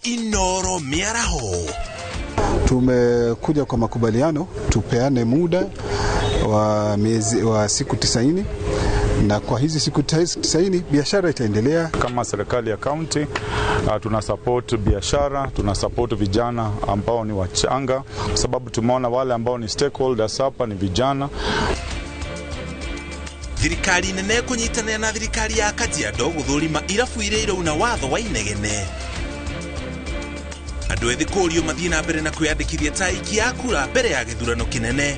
Inoro Miaraho. Tumekuja kwa makubaliano tupeane muda wa siku 90, na kwa hizi siku 90 biashara itaendelea. Kama serikali ya county tuna support biashara, tuna support vijana ambao ni wachanga, kwa sababu tumeona wale ambao ni stakeholders hapa ni vijana. Thirikari nene kunyitanira na thirikari ya Kajiado guthurima irabu iria una watho wa inegene. Andu ethi kurio mathie na mbere na kwiyandikithia taiki ya kura mbere ya githurano kinene.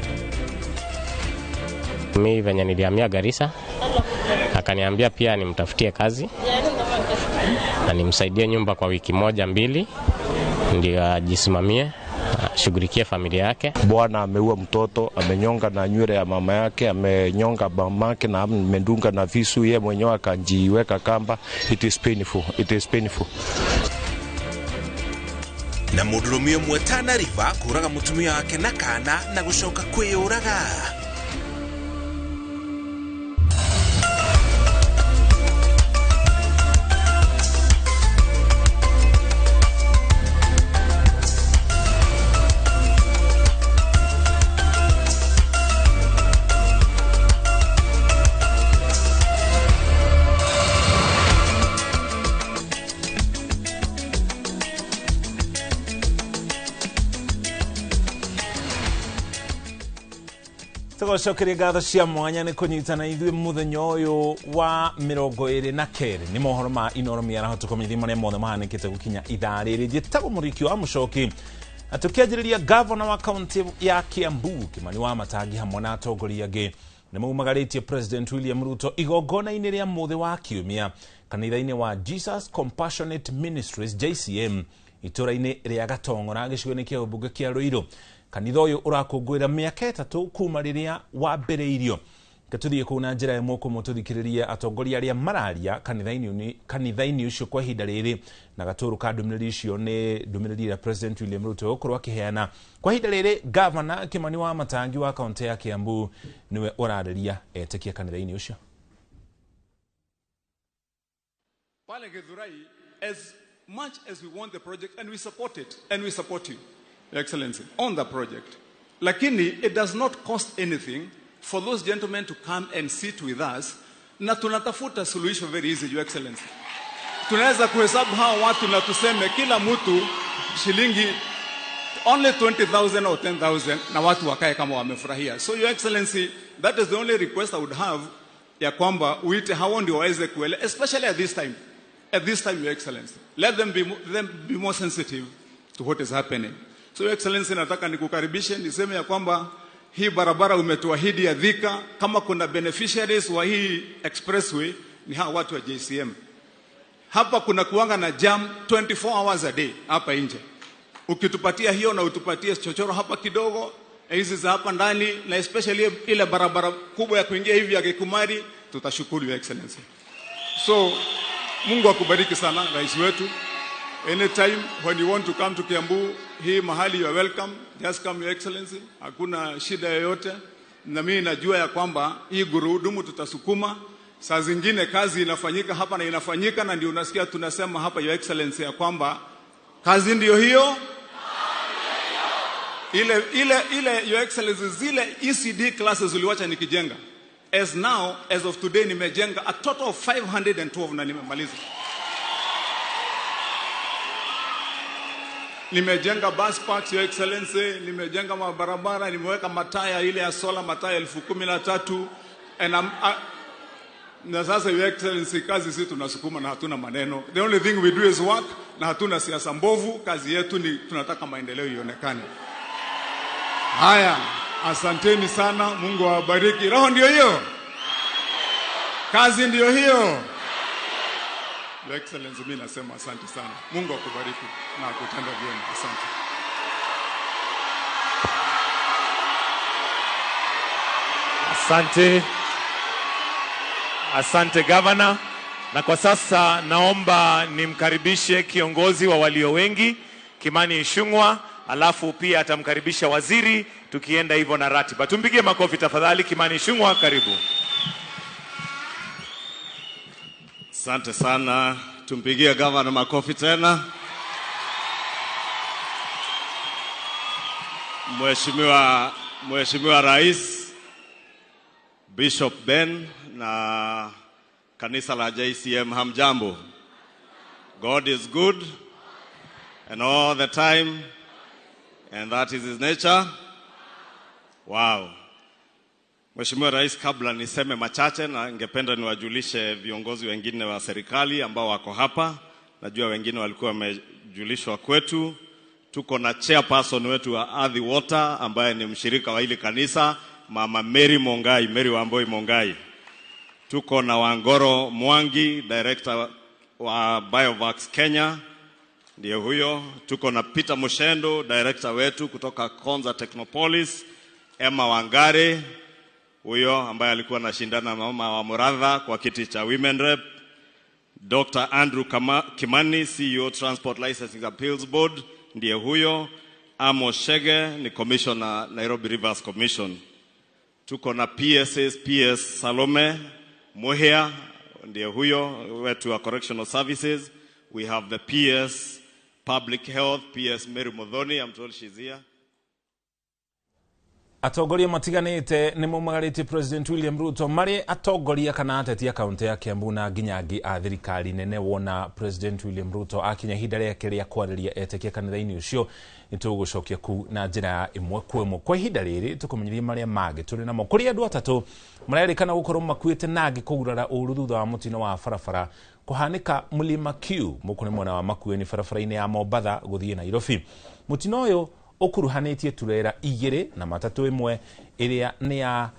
Mimi venye nilihamia Garissa, akaniambia pia nimtafutie kazi na nimsaidie nyumba kwa wiki moja mbili ndio ajisimamie, shughulikie familia yake. Bwana ameua mtoto, amenyonga na nywele ya mama yake, amenyonga mamake na amendunga na visu, yeye mwenyewe akajiweka kamba. It is painful. Na mudurumio mwetana River kuraga mutumia wake na kana na gushoka kwiyuraga. Shokeria gatho cia mwanya ni kunyitana ithuĩ muthenya uyu wa 22 ni mohoro ma Inoro Miaraho tukomithia maria mothe mahanikite gukinya ithaa rĩrĩ. Njĩtagwo Mũriki wa Mũchoki, atukianjĩrĩria governor wa county ya Kiambu Kimani Wamatangi hamwe na atongoria angĩ nĩ maumagarĩtie President William Ruto igongona-inĩ rĩa mũthĩ wa kiumia kanitha-inĩ wa Jesus Compassionate Ministries JCM itũra-inĩ rĩa Gatong'ora gĩcigo-inĩ kĩa ũmbunge kĩa Ruiru. Kanitha ũyũ ũrakũngũĩra mĩaka 3 kuma rĩrĩa wambĩrĩirio. Gatuthie kuna njĩra ĩmwe kũmũtũthikĩrĩria atongoria arĩa mararia kanitha-inĩ ũcio kwa ihinda rĩrĩ, na gatũrũ ka ndũmĩrĩri icio nĩ ndũmĩrĩri ya President William Ruto gũkorwo akĩheana kwa ihinda rĩrĩ. Governor Kimani Wamatangi wa kaunti ya Kiambu niwe ũrarĩria etĩkia kanitha-inĩ ũcio. Pale Githurai, as much as we want the project and we support it and we support you, Your Excellency, on the project. Lakini, it does not cost anything for those gentlemen to come and sit with us. Na tunatafuta solution very easy, Your Excellency. Tunaweza kuhesabu hawa watu na tuseme kila mtu shilingi only 20,000 or 10,000 na watu wakae kama wamefurahia. So, Your Excellency, that is the only request I would have, ya kwamba uite hao ndio waweze kuele, especially at this time. At this time, Your Excellency. Let them be more sensitive to what is happening. So, Your Excellency, nataka nikukaribishe niseme ya kwamba hii barabara umetuahidi ya Thika, kama kuna beneficiaries wa hii expressway ni hawa watu wa JCM. Hapa kuna kuanga na jam 24 hours a day hapa nje. Ukitupatia hiyo na utupatie chochoro hapa kidogo, hizi za hapa ndani, na especially ile barabara kubwa ya kuingia hivi ya Kikumari, tutashukuru, Your Excellency. So, Mungu akubariki sana rais wetu. Anytime when you want to come to Kiambu, hii mahali you are welcome. Just come, Your Excellency. Hakuna shida yoyote. Na mimi najua ya kwamba hii gurudumu tutasukuma. Saa zingine kazi inafanyika hapa na inafanyika, na ndio unasikia tunasema hapa, Your Excellency, ya kwamba kazi ndio hiyo. Ile Your Excellency, zile ECD classes uliwacha nikijenga. As of today nimejenga a total of 512 na nimemaliza. Nimejenga bus parks, Your Excellency, nimejenga mabarabara, nimeweka mataya ile ya sola, mataya 13,000, na sasa, Your Excellency, kazi sisi tunasukuma na hatuna maneno. The only thing we do is work, na hatuna siasa mbovu. Kazi yetu ni tunataka maendeleo ionekane. Haya, asanteni sana, Mungu awabariki. Roho ndio hiyo, kazi ndio hiyo. Your Excellency, mimi nasema asante sana. Mungu akubariki na akutende vyema. Asante. Asante Governor. Na kwa sasa naomba nimkaribishe kiongozi wa walio wengi Kimani Ichung'wah, alafu pia atamkaribisha waziri, tukienda hivyo na ratiba. Tumpigie makofi tafadhali. Kimani Ichung'wah, karibu. Asante sana. Tumpigie Governor makofi tena. Mheshimiwa Rais, Bishop Ben na kanisa la JCM, hamjambo. God is good and all the time, and that is his nature. Wow. Mheshimiwa Rais, kabla niseme machache, na ningependa niwajulishe viongozi wengine wa serikali ambao wako hapa. Najua wengine walikuwa wamejulishwa kwetu. Tuko na chairperson wetu wa Earthy Water ambaye ni mshirika wa hili kanisa, Mama Mary Mongai, Mary Wamboi Mongai. Tuko na Wangoro Mwangi, director wa Biovax Kenya, ndiye huyo. Tuko na Peter Mushendo, director wetu kutoka Konza Technopolis. Emma Wangare, huyo ambaye alikuwa anashindana na mama wa Muradha kwa kiti cha Women Rep. Dr. Andrew Kimani, CEO Transport Licensing Appeals Board, ndiye huyo. Amos Shege ni commissioner Nairobi Rivers Commission. Tuko na PS Salome Muhia, ndiye huyo wetu wa Correctional Services. We have the PS Public Health, PS Mary Modhoni, I'm told she's here. Atongoria matiganite ni mumagarite President William Ruto mari atongoria kana ateti ya kaunti ya Kiambu na nginyangi a thirikari nene wona President William Ruto akinya hinda riake ria kwariria etekia kanitha-ini ucio nitugucokia ku na njira imwe kwemwe kwa hinda riri tukumenyeria maria mage turi namo kuri andu atatu marerikana gukorwo makuite nagi kugurara uru thutha wa mutino wa barabara kuhanika Mlima Q mukune mwana wa makueni barabara-ini ya Mombatha guthie Nairobi. Mutino uyu okuruhanetie turera igire na matatu imwe iria ni ya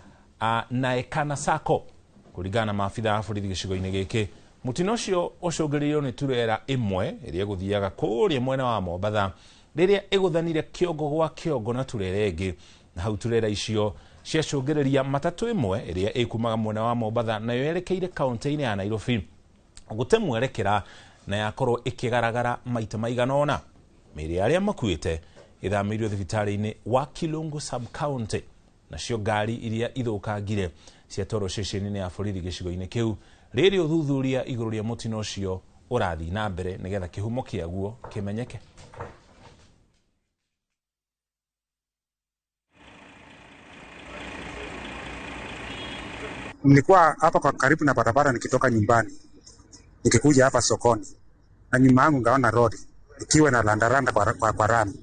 Naekana Sacco kurigana maafitha a borithi gicigo-ini giki. Mutino ucio ucungiririo ni turera imwe iria guthiaga kuria mwena wa Mombatha riria iguthanire kiongo gwa kiongo na turera ingi, na hau turera icio ciacungiriria matatu imwe iria ikumaga mwena wa Mombatha na yerekeire kaunti-ini ya Nairobi gutemwerekera na yakorwo ikigaragara maita maiganona. Miri aria makuite ithamirio thibitari-ini wa Kilungu sub county na cio ngari iria ithukangire ciatwarwo ceceni-ini ya borithi gicigo-ini kiu. Riri uthuthuria iguru ria mutino ucio urathi na mbere nigetha kihumo kiaguo kimenyeke. Nilikuwa hapa kwa karibu na barabara nikitoka nyumbani nikikuja hapa sokoni, na nyuma yangu ngaona lori ikiwa na landaranda kwa rami.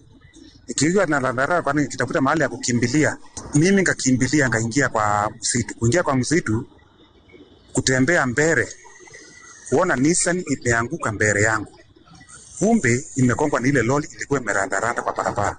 Ikiwa na landaranda kwani nikitafuta mahali ya kukimbilia, mimi ngakimbilia ngaingia kwa msitu. Kuingia kwa msitu, kutembea mbele, kuona Nissan imeanguka mbele yangu. Kumbe imekongwa ni ile lori ilikuwa imerandaranda kwa barabara.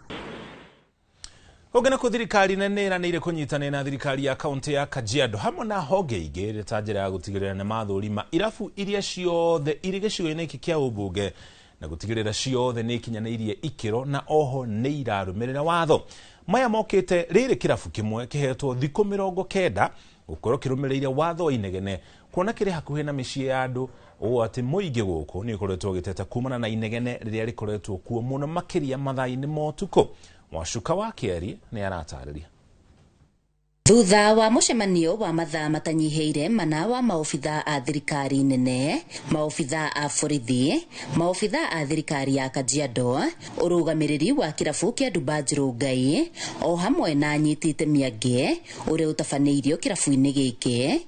Hogana ku thirikari nene iranire kunyitana na thirikari ya kaunti ya Kajiado hamwe na honge ingi ritanjira ya gutigirira na mathurima irafu iria ciothe iri gicigo-ini iki kia ubunge na gutigirira ciothe ni kinyaneirie ikiro na oho ni irarumirira watho. Maya mokite riri kirafu kimwe kihetwo thiku 90 gukorwo kirumirire watho inegene kuona kiri hakuhi na micii ya andu o ati muingi guku ni ukoretwo giteta kumana na inegene riria rikoretwo kuo muno makiria mathai-ini motuko. Mwashuka wa Kieri ni aratariria. Thutha wa mucemanio wa mathaa matanyiheire mana wa maofitha a thirikari nene, maofitha a borithi, maofitha a thirikari ya Kajiado, urugamiriri wa kirafu kia Dubanjiru Ngai, o hamwe na anyiti itemi angi uria utabaneirio kirafu-ini giki.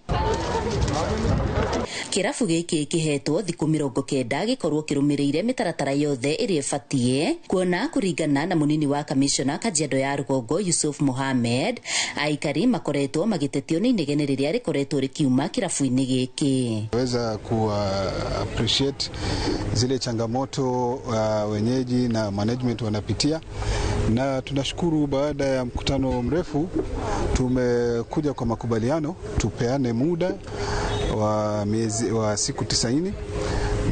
Kirafu giki kihetwo thiku 90 gikorwo kirumirire mitaratara yothe iri ibatie kuona kuringana na munini wa commissioner Kajiado ya Rugongo Yusuf Mohamed, aikari makoretwo magitetio ni inegene riria rikoretwo rikiuma kirafu-ini giki. Weza ku appreciate zile changamoto wenyeji na management wanapitia, na tunashukuru baada ya mkutano mrefu tumekuja kwa makubaliano tupeane muda wa siku 90,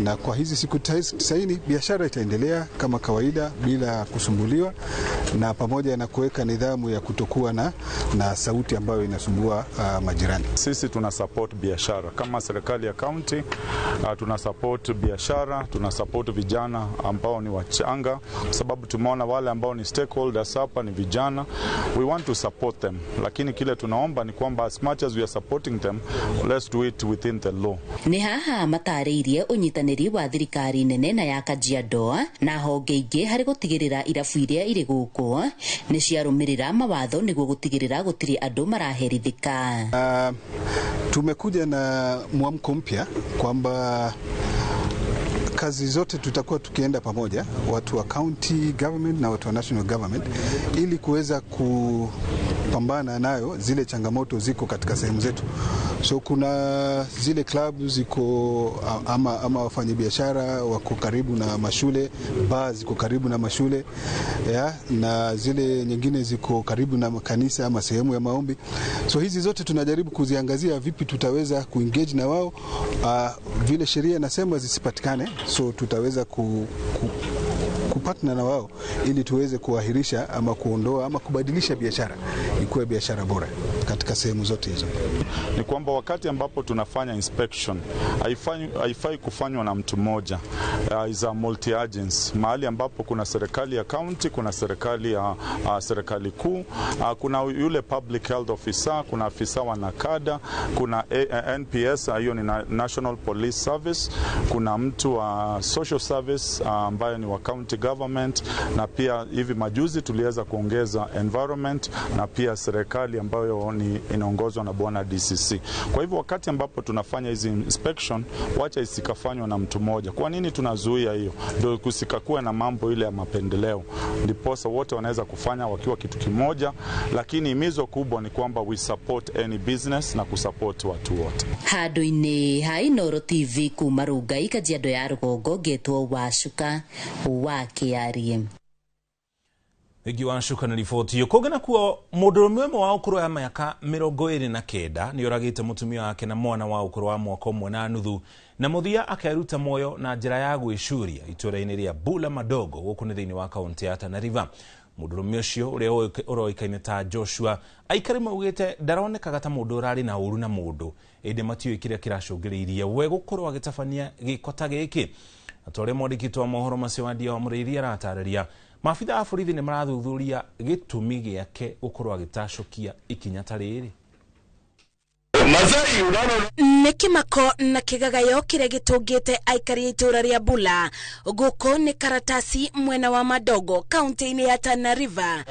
na kwa hizi siku 90 biashara itaendelea kama kawaida bila kusumbuliwa, na pamoja na kuweka nidhamu ya kutokuwa na sauti ambayo inasumbua majirani. Sisi tuna support biashara kama serikali ya county, tuna support biashara, tuna support vijana ambao ni wachanga, sababu tumeona wale ambao ni stakeholders hapa ni vijana. We want to support them, lakini kile tunaomba ni kwamba as much as we are supporting them, let's do it within the law. Ni haha matariirie unyitaniri wa thirikari nene na ya Kajiado na honge ingi hari gutigirira irafu iria iri guku Sacco ni ciarumirira mawatho niguo gutigirira gutiri andu maraherithika. Tumekuja na mwamko mpya kwamba kazi zote tutakuwa tukienda pamoja, watu wa county government na watu wa national government, ili kuweza kupambana nayo zile changamoto ziko katika sehemu zetu. So kuna zile club ziko ama wafanyabiashara wako karibu na mashule, baa ziko karibu na mashule na zile nyingine ziko karibu na makanisa ama sehemu ya maombi. So hizi zote tunajaribu kuziangazia vipi tutaweza kuengage na wao, vile sheria nasema zisipatikane. So tutaweza kupatana na wao ili tuweze kuahirisha ama kuondoa ama kubadilisha biashara ikuwe biashara bora katika sehemu zote hizo. Ni kwamba wakati ambapo tunafanya inspection haifai kufanywa na mtu mmoja, is a multi agency, mahali ambapo kuna serikali ya county, kuna serikali ya serikali kuu, kuna yule public health officer, kuna afisa wa nakada, kuna NPS, hiyo ni National Police Service, kuna mtu wa social service ambaye ni wa county government, na pia hivi majuzi tuliweza kuongeza environment na pia serikali ambayo ni inaongozwa na bwana DCC. Kwa hivyo wakati ambapo tunafanya hizi inspection, wacha isikafanywa na mtu mmoja. Kwa nini tunazuia hiyo? Ndio kusikakuwe na mambo ile ya mapendeleo, ndiposa wote wanaweza kufanya wakiwa kitu kimoja, lakini himizo kubwa ni kwamba we support any business na kusupport watu wote. Handu-ini ha Inooro TV kuma Rungai, Kajiado ya Rugongo, Getwo Wacuka wa KRM. Igi Wacuka na riboti yo kugana kuo mudurume umwe wa ukuru ya miaka 29 ni oragite mutumia wake na mwana wa ukuru wa mwaka umwe na nuthu, na muthia akaruta moyo na njira ya gwicuria itura-ini ria Bula Madogo guku ni thiini wa kaunti ya Tana River. Mudurume ucio uria uroikaine ta Joshua aikari maugite ndaronekaga ta mundu urari na uru na mundu, indi matiyo kiria kiracungiriirie we gukorwo agitabania gikota giki. Atore mwandikitwa mohoro macio wa Ndia wa Muriithi aratariria maabitha a borithi ni marathuthuria gitumi giake gukorwo agitacukia ikinya ta riri. Nĩ kĩmako na kĩgagayo kĩrĩa gĩtũngĩte aikari itura ria Bula guko ni karatasi mwena wa Madogo kaunti-inĩ ya Tana River.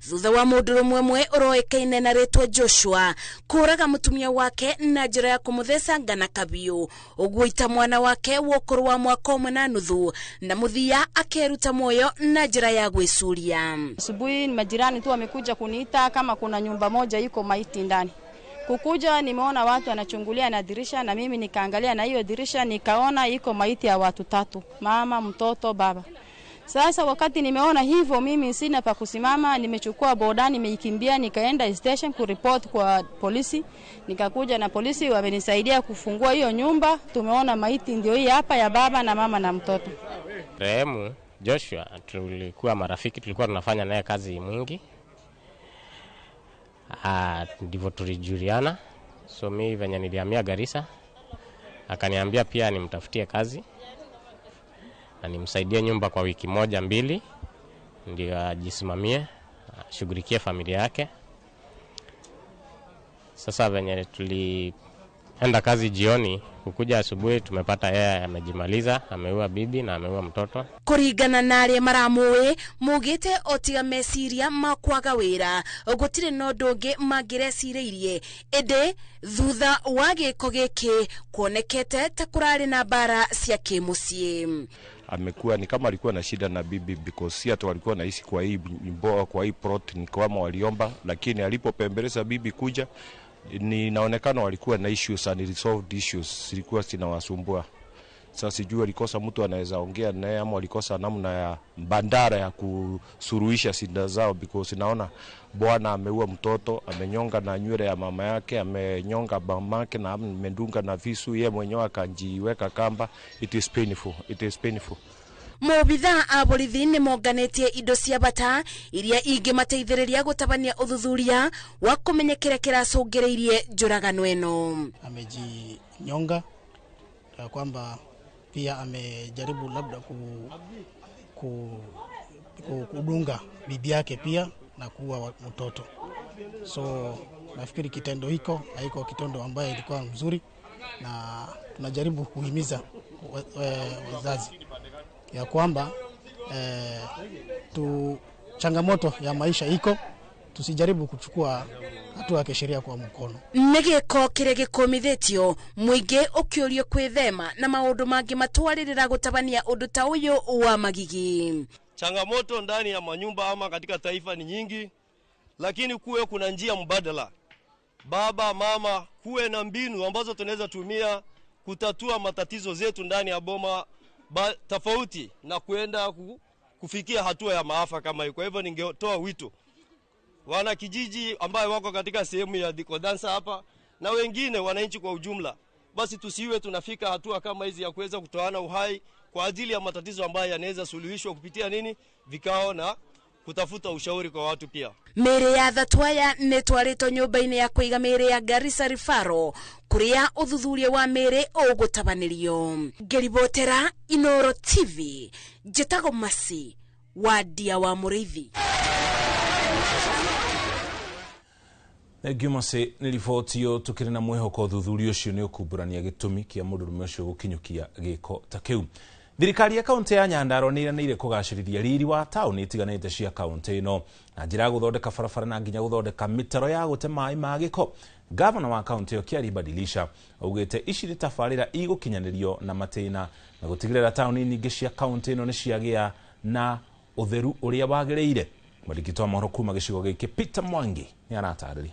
Thutha wa mũndũrũme ũmwe ũroĩkaine na rĩtwa Joshua kũraga mũtumia wake na njĩra ya kũmũtheca ngana kabiũ, ũgũita mwana wake wa ũkũrũ wa mwaka ũmwe na nuthu, na mũthia akeruta moyo na njĩra ya gwĩcuria. Asubuhi majirani tu wamekuja kuniita kama kuna nyumba moja iko maiti ndani. Kukuja nimeona watu wanachungulia na dirisha, na mimi nikaangalia na hiyo dirisha nikaona iko maiti ya watu 3, mama, mtoto, baba. Sasa wakati nimeona hivyo, mimi sina pa kusimama, nimechukua boda, nimeikimbia nikaenda station kuripoti kwa polisi. Nikakuja na polisi wamenisaidia kufungua hiyo nyumba. Tumeona maiti ndio hii hapa ya baba na mama na mtoto. Rehemu Joshua tulikuwa marafiki, tulikuwa tunafanya naye kazi mwingi. Ndivyo tulijuliana. So mimi venye nilihamia Garissa, akaniambia pia nimtafutie kazi na nimsaidie nyumba kwa wiki 1-2 ndio ajisimamie, ashughulikie familia yake. Sasa venye tulienda kazi jioni, kukuja asubuhi tumepata yeye amejimaliza, ameua bibi na ameua mtoto. Kuringana na aria maramuwe mugite otiga meciria makwaga wira gutire no ndungi mangirecireirie, ende thutha wa giko giki kuonekete ta kurari na bara cia kimucii. Amekuwa ni kama alikuwa na shida na bibi, because si hata walikuwa naishi kwa hii nyumba, kwa hii plot ni kama waliomba, lakini alipopembeleza bibi kuja, ninaonekana walikuwa na issues, unresolved issues zilikuwa zinawasumbua. Sasa sijui alikosa mtu anaweza ongea naye ama alikosa namna ya bandara ya kusuruhisha shida zao, because naona bwana ameua mtoto, amenyonga na nywele ya mama yake, amenyonga mamake na amendunga na visu, yeye mwenyewe akajiweka kamba. It is painful. Mobitha a borithi ni monganetie indo cia bata iria ingĩmateithĩrĩria gutabania uthuthuria wa kũmenya kĩrĩa kĩracũngĩrĩirie njũragano ĩno. Amejinyonga kwamba pia amejaribu labda kudunga bibi yake pia na kuua mtoto. So nafikiri kitendo hiko haiko kitendo ambaye ilikuwa mzuri, na tunajaribu kuhimiza wazazi ya kwamba changamoto ya maisha iko, tusijaribu kuchukua hatua ya kisheria kwa mkono. Negeko kire gikomithitio muingi ukiurio kwithema na maundu mangi matwaririra gutabania undu ta uyu wa magigi. Changamoto ndani ya manyumba ama katika taifa ni nyingi, lakini kuwe kuna njia mbadala. Baba, mama, kuwe na mbinu ambazo tunaweza tumia kutatua matatizo zetu ndani ya boma tofauti na kuenda kufikia hatua ya maafa kama hiyo. Kwa hivyo ningetoa wito wana kijiji ambao wako katika sehemu ya Dikodansa hapa na wengine wananchi kwa ujumla, basi tusiwe tunafika hatua kama hizi ya kuweza kutoana uhai kwa ajili ya matatizo ambayo yanaweza suluhishwa kupitia vikao na kutafuta ushauri kwa watu pia. Mere ya Thatwaya netwarito nyumba-ini ya kuiga mere ya Garissa Referral kuria uthuthuria wa mere ugutabanirio. Ngeribotera Inoro TV, Jetago Masi wadia wa Muriithi. Gimase nilifotio tukiri na mwihoko thuthurio cio ni ukuburania gitumi kia mundurume ucio gukinyukia giko ta kiu. Thirikari ya kaunti ya Nyandarua niranire kugacirithia riri wa tauni itiganite cia kaunti ino na njira guthondeka barabara na nginya guthondeka mitaro ya gute mai ma giko. Gavana wa kaunti yo Kiari Badilisha augite ici ni tabarira igukinyanirio na matina na gutigirira tauni nyingi cia kaunti ino ni ciagia na utheru uria wagiriire. Marikitwa mohoro kuma gicigo giki Peter Mwangi ni aratariria.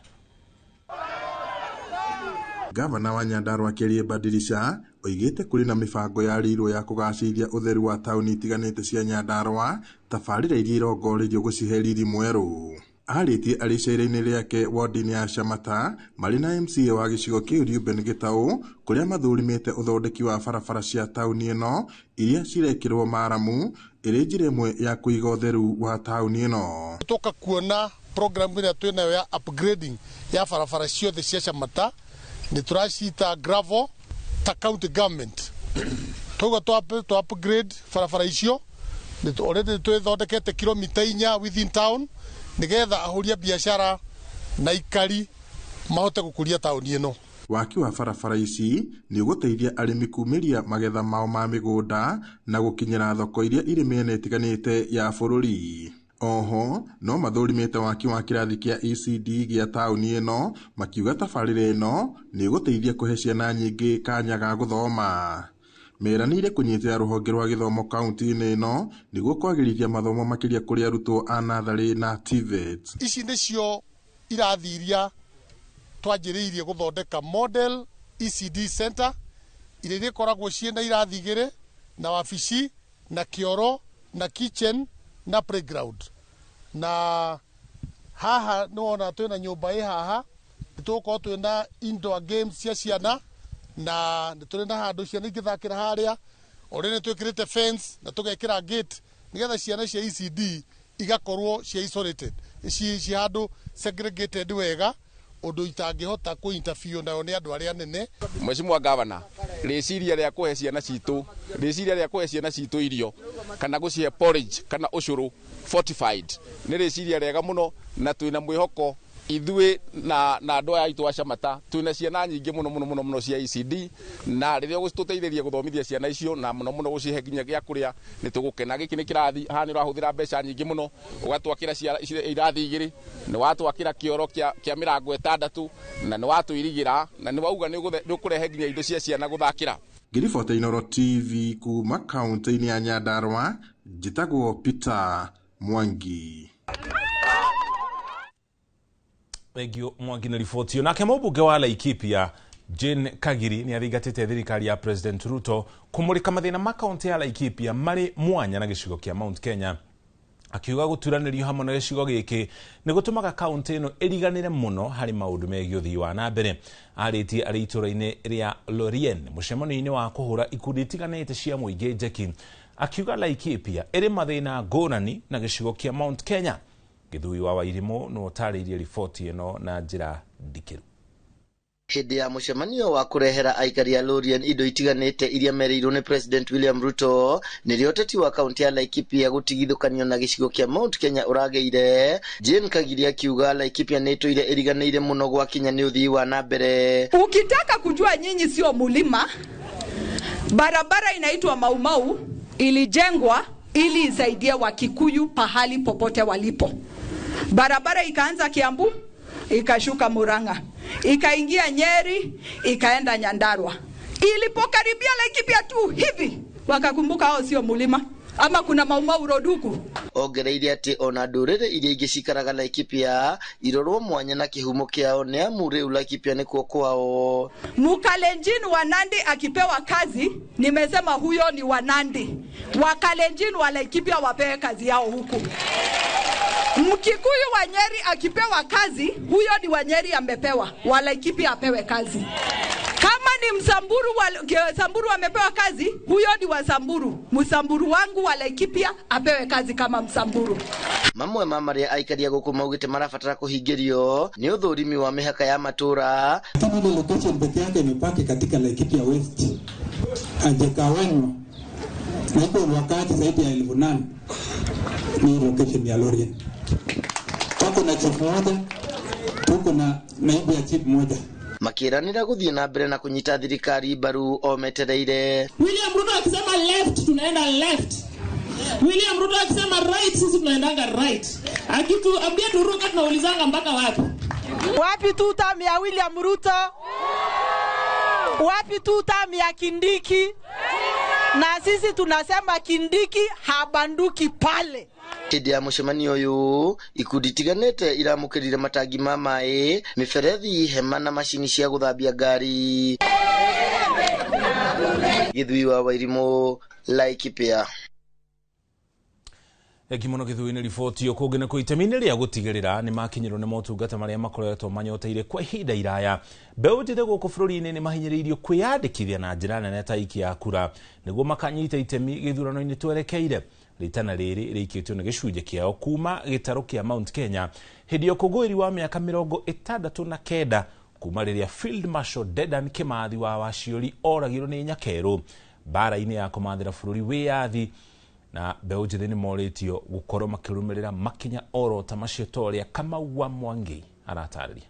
Gavana wa Nyandarua Kiari Badilisha oigite kuri na mibango ya riro ya kugacirithia utheru wa tauni itiganite cia Nyandarua tabarira iria irongoririo gucihe riri mweru. Aritie aricere-ini riake wardini ya Shamata mari na MCA wa gicigo kiu Reuben Gitau kuria mathurimite uthondeki wa barabara cia tauni ino iria cirekirwo maramu iri njira imwe ya kuiga utheru wa tauni ino. Toka kuona program ina twinayo ya upgrading ya barabara ciothe cia Shamata ni turacita gravel ta county government. Toga to upgrade barabara icio ni already twithondekete kilomita 4 within town nigetha ahuria biashara na ikari mahote gukuria tauni ino. Waki wa barabara ici ni uguteithia arimi kumiria magetha mao ma migunda na gukinyira thoko iria iri miena itiganite ya bururi. Oho no mathurimite waki wa kirathi kia ECD gia tauni ino makiuga tabarira ino ni uguteithia kuhe ciana nyingi kanya ga guthoma. Meranire kunyitira ruhonge rwa githomo kaunti-ini ino niguo kwagirithia mathomo makiria kuri arutwo a nathari na TVET. Ici nicio irathi iria twajiriirie guthondeka model ECD center iria ikoragwo ciena irathi igiri na wabici na kioro na kitchen na playground. Na haha nuona twina nyumba haha tuko twina indoor games cia ciana na turenda handu ciana igithakira haria orene twikirite fence na tugekira gate nigetha ciana cia ECD igakorwo cia isolated ci handu segregated wega undu itangihota ku interview nayo ni andu aria nene. Mheshimiwa Gavana, riciria ria kuhe ciana citu irio kana gucihe porridge kana ucuru fortified ni riciria riega muno na twina mwihoko ithui na andu aya itu a Shamata twina ciana nyingi muno cia ECD na riria gututeithĩrĩria guthomithia ciana icio na muno gucihe nginya gia kuria ni tugukena. Giki ni kirathi haha ni urahuthira mbeca nyingi muno ugatwakira irathi igiri ni watwakira kioro kia mirango 6 na ni watwirigira na ni wauga ni ukurehe nginya indo cia ciana guthakira. Ngiribota Inoro TV kuma kaunti-ini ya Nyandarua, njitagwo Peter Mwangi. Egio Mwangi na rifotio. Nake mũmbunge wa Laikipia Jane Kagiri ni athingatĩte thirikari ya President Ruto kumurika mathĩna ma kaunti ya Laikipia mari mwanya na gĩcigo kia Mount Kenya. Akiuga guturanĩrio hamwe na gĩcigo gĩkĩ nĩ gũtũmaga kaunti ĩno ĩriganĩre mũno harĩ maũndũ megiĩ ũthii wa na mbere. Arĩtie arĩ itũra-inĩ rĩa Lorien mũcemanio-inĩ wa kũhũra ikundi itiganĩte cia mũingĩ njeki. Akiuga Laikipia ĩrĩ mathĩna ngũrani na gĩcigo kia Mount Kenya. Githui wa Wairimu no tarĩirie riboti ĩno na njĩra ndikĩru. Hindi ya mũcemanio wa kurehera aikari a Lorien indo itiganĩte iria mereirwo ni President William Ruto nĩrĩo ũteti wa kaunti ya Laikipia gũtigithũkanio na gĩcigo kia Mount Kenya ũrageire. Jane Kagiri akiuga Laikipia nĩ itũire ĩriganĩire mũno gwakinya nĩ ũthii wa na mbere. Ukitaka kujua nyinyi sio mulima, barabara inaitwa Mau Mau ilijengwa ili isaidie Wakikuyu pahali popote walipo. Barabara ikaanza Kiambu, ikashuka Murang'a, ikaingia Nyeri, ikaenda Nyandarua. Ilipokaribia Laikipia tu hivi, wakakumbuka hao sio mulima ama kuna Maumau Roduku. Ongereire ati ona ndurire iria ingi cikaraga Laikipia irorwo mwanya na kihumo kiao ni amu riu Laikipia ni kuo kwao. Mkalenjin wa Nandi akipewa kazi, nimesema huyo ni wa Nandi. Wakalenjin wa Laikipia wapewe kazi yao huku. Mkikuyu wa Nyeri akipewa kazi, huyo ni wa Nyeri amepewa, wa Laikipia apewe kazi. Kama ni Msamburu amepewa kazi, huyo ni wa Samburu. Msamburu wangu wa Laikipia apewe kazi kama Msamburu. Mamwe mamaria aikaria guku maugite marafatara kuhingirio ni uthurimi wa mihaka ya matura. Kama ile location peke yake imepaki katika Laikipia West, ajekawanyo na iko wakati zaidi ya 1800 ni location ya Lorien. Wako na chief moja, tuko na naibu ya chief moja. Makiranira guthie na mbere na kunyita thirikari mbaru o metereire. William Ruto akisema left tunaenda left. William Ruto akisema right sisi tunaendanga right. Akituambia turuka tunaulizanga mpaka wapi? Wapi tu tamu ya William Ruto? Wapi tu tamu ya Kindiki? Na sisi tunasema Kindiki habanduki pale. Hĩndĩ ya mũcemanio ũyũ ikundi itiganĩte iramũkĩrire matangi ma maĩ, miberethi, hema na macini cia gũthambia ngari. Githui wa Wairimu, Laikipia. Ekimono Githui-inĩ riboti yo kũngĩ nĩkuo itemi-inĩ rĩa gũtigĩrĩra nĩ makinyĩrwo nĩ motungata marĩa makoretwo manyoteire kwa ihinda iraya. Mbeũ njĩthĩ gũkũ bũrũri-inĩ nĩ mahinyĩrĩirio kwĩyandĩkithia na njĩra nene ta aikia a kura nĩguo makanyita itemi gĩthurano-inĩ twerekeire. Ritana rĩrĩ rĩikĩtio nĩ gĩcunjĩ kĩao kuma gĩtarũ kĩa Mount Kenya hĩndĩ ya ũkũngũĩri wa mĩaka 69 kuma rĩrĩa Field Marshal Dedan Kimathi wa Waciuri oragirwo nĩ Nyakerũ mbara-inĩ ya kũmathĩra bũrũri wĩyathi. Na mbeũ njĩthĩ nĩ morĩtio gũkorwo makĩrũmĩrĩra makinya oro ta macio ta ũrĩa Kamau wa Mwangi aratarĩria.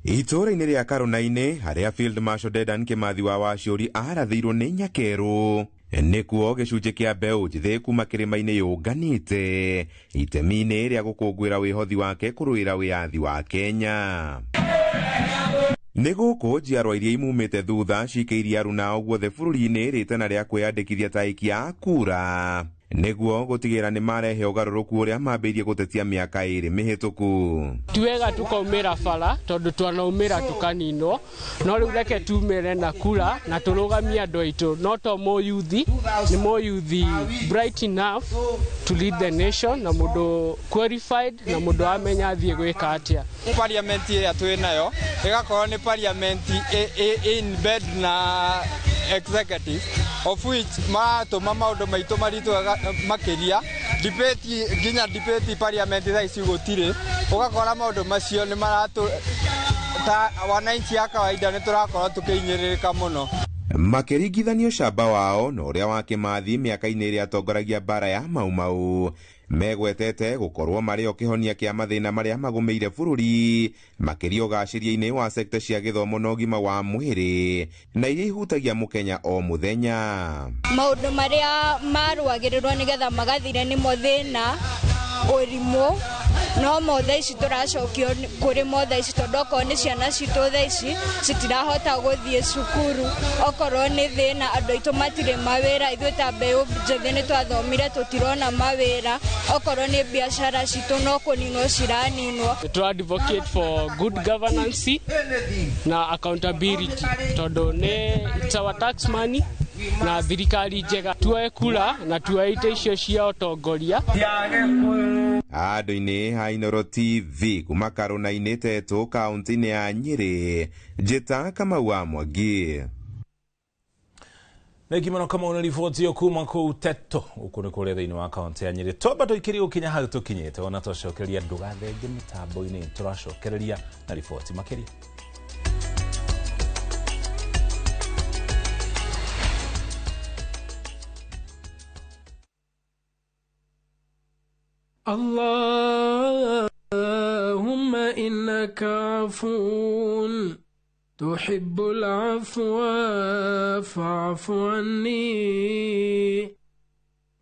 Itũũra-inĩ rĩa Karunainĩ harĩa Field Marshal Dedan Kimathi wa Waciuri arathĩirwo nĩ Nyakerũ nĩkuo gĩcunjĩ kĩa mbeũ njĩthĩ kuma kĩrĩma-inĩ yũnganĩte itemi-inĩ rĩa gũkũngũĩra wĩhothi wake kũrũĩra wĩyathi wa Kenya. Nĩ gũkũ njiarwa iria imumĩte thutha cikĩirie aruna ao guothe bũrũri-inĩ rĩtana rĩa kwĩyandĩkithia ta aikia a kura nĩguo gũtigĩrĩra nĩ marehe ũgarũrũku ũrĩa mambĩirie gũtetia mĩaka 2 mĩhĩtũku. Tuwega tukaumĩra bara tondũ twanaumĩra tukaninwo, no rĩu reke tumĩre na kura na tũrũgamie andũ aitũ, no to mũyuthi nĩ mũyuthi bright enough to lead the nation, na mũndũ qualified na mũndũ amenya athiĩ gwĩka atĩa. Parliament ĩrĩa twĩ nayo ĩgakorwo nĩ parliament in bed na executive of which matũma maũndũ maitũ maritũ makĩria debate nginya debate parliament thaa ici gũtirĩ, ũgakora maũndũ macio nĩ maratũ ta wananchi ya kawaida nĩ tũrakorwo tũkĩhinyĩrĩrĩka mũno. Makĩringithanio camba wao na ũrĩa wa Kimathi mĩaka-inĩ ĩrĩa atongoragia mbara ya Maumau megwetete gũkorwo marĩ o kĩhonia kĩa mathĩna marĩa magũmĩire bũrũri makĩria ũgacĩria-inĩ wa sekta cia gĩthomo na ũgima wa mwĩrĩ na iria ihutagia mũkenya o mũthenya. Maũndũ marĩa marũagĩrĩrwo nĩgetha magathire nĩmo thĩna, ũrimũ, no mothe ici tũracokio kũrĩ mothe ici tondũ okorwo nĩ ciana citũ thaa ici citirahota gũthiĩ cukuru, okorwo nĩ thĩna andũ aitũ matirĩ mawĩra, ithuĩ ta mbeũ njĩthĩ nĩ twathomire tũtirona mawĩra, okorwo nĩ biacara citũ no kũninwo ciraninwo. Tũra advocate for good governance na accountability tondũ nĩ it's our tax money na thirikari njega tuoe kura na tuoite icio cia ũtongoria. Andũ-inĩ ha Inooro TV kuma Karunainĩ Tetũ kaunti-inĩ ya Nyĩrĩ, njĩta Kamau wa Mwangi. Nekimono Kamau na riboti yo kuma kũu Tetũ ũkũ nĩ kũrĩa thĩinĩ wa kaunti ya Nyĩrĩ. Twamba tũikĩrie gũkinya hau tũkinyĩte ona tũcokereria ndũgathenge mĩtambo-inĩ, tũracokereria na riboti makĩria. اللهم إنك عفو تحب العفو فاعف عني.